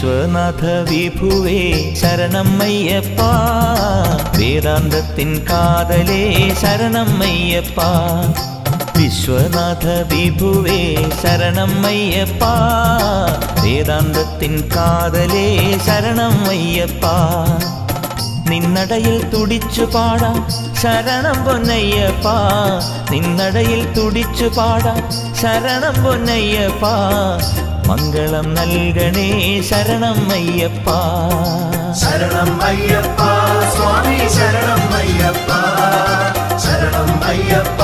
വിശ്വനാഥ വിഭുവേ ശരണം അയ്യപ്പ, വേദാന്തത്തിൻ കാതലേ ശരണം അയ്യപ്പ. വിശ്വനാഥ വിഭുവേ ശരണം അയ്യപ്പ, വേദാന്തത്തിൻ കാതലേ ശരണം അയ്യപ്പ. നിന്നടയിൽ തുടിച്ചു പാടാം ശരണം പൊന്നയ്യപ്പ, നിന്നടയിൽ തുടിച്ചു പാടാം ശരണം പൊന്നയ്യപ്പ. മംഗളം നൽകണേ ശരണം അയ്യപ്പ. ശരണം അയ്യപ്പ സ്വാമി ശരണം അയ്യപ്പ, ശരണം അയ്യപ്പ